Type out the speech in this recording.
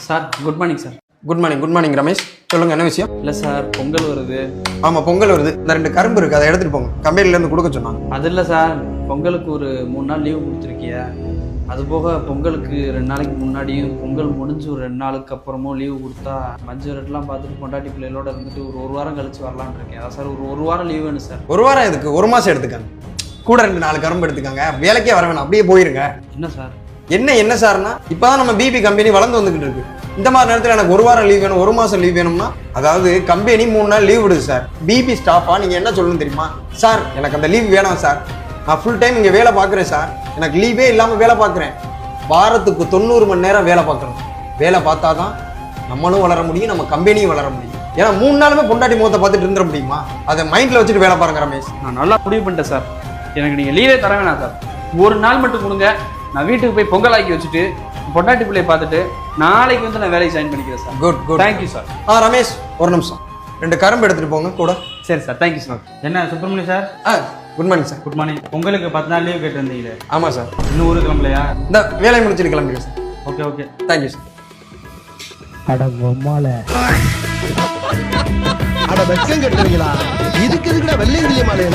Sir good morning sir. Good morning Ramesh. சொல்லுங்க, என்ன விஷயம்? இல்லை சார், பொங்கல் வருது. ஆமாம், பொங்கல் வருது. இந்த 2 கரும்பு இருக்குது, அதை எடுத்துகிட்டு போங்க. கம்பெனிலேருந்து கொடுக்க சொன்னாங்க. அது இல்லை சார், பொங்கலுக்கு ஒரு 3 நாள் லீவு கொடுத்துருக்கிய. அது போக பொங்கலுக்கு 2 நாளைக்கு முன்னாடியும் பொங்கல் முடிஞ்சு ஒரு 2 நாளுக்கு அப்புறமும் லீவு கொடுத்தா மஞ்சள் ரேட்லாம் பார்த்துட்டு பொண்டாட்டி பிள்ளைகளோட இருந்துட்டு ஒரு வாரம் கழிச்சு வரலான்னு இருக்கேன். அதான் சார், ஒரு வாரம் லீவு வேணும் சார். ஒரு வாரம் எதுக்கு? 1 மாதம் எடுத்துக்காங்க. கூட 2-4 கரும்பு எடுத்துக்காங்க. வேலைக்கே வர வேணாம், அப்படியே போயிருங்க. என்ன சார்? என்ன சார்னா, இப்போதான் நம்ம பிபி கம்பெனி வளர்ந்து வந்துகிட்டு இருக்கு. இந்த மாதிரி நேரத்தில் எனக்கு 1 வாரம் லீவ் வேணும், 1 மாதம் லீவ் வேணும்னா, அதாவது கம்பெனி 3 நாள் லீவ் விடுது சார். பிபி ஸ்டாஃபா நீங்கள் என்ன சொல்லணும் தெரியுமா? சார், எனக்கு அந்த லீவ் வேணாம் சார், நான் ஃபுல் டைம் இங்கே வேலை பார்க்குறேன் சார், எனக்கு லீவே இல்லாமல் வேலை பார்க்குறேன், வாரத்துக்கு 90 மணி நேரம் வேலை பார்க்குறோம். வேலை பார்த்தா தான் நம்மளும் வளர முடியும், நம்ம கம்பெனியும் வளர முடியும். ஏன்னா 3 நாளுமே பொண்டாட்டி முகத்தை பார்த்துட்டு இருந்துட முடியுமா? அதை மைண்டில் வச்சுட்டு வேலை பாருங்க ரமேஷ். நான் நல்லா முடிவு பண்ணிட்டேன் சார். எனக்கு நீங்கள் லீவே தர வேணாம் சார். 1 நாள் மட்டும் கொடுங்க. நான் வீட்டுக்கு போய் பொங்கல் ஆக்கி வச்சுட்டு பொண்டாட்டி பிள்ளையை பார்த்துட்டு நாளைக்கு வந்து நான் வேலைக்கு ஜாயின் பண்ணிக்கிறேன் sir. Good. Thank you sir. Ramesh, ஒரு நிமிஷம். 2 கரும்பு எடுத்துகிட்டு போங்க கூட. சரி சார், தேங்க்யூ சார். என்ன Subramaniam sir? Good morning sir. Good morning. பொங்கலுக்கு 10 நாள் லீவ் கேட்டிருந்தீங்களே? ஆமாம் சார். இன்னும் ஊருக்கு கிளம்பலையா? இந்த வேலையை முடிச்சுட்டு கிளம்பிடுங்க சார். ஓகே. Thank you sir. அட வெக்கம் கட்டுறீங்களா? இதுக்கு எதுக்குடா வெள்ளையங்கிலி மாலையா?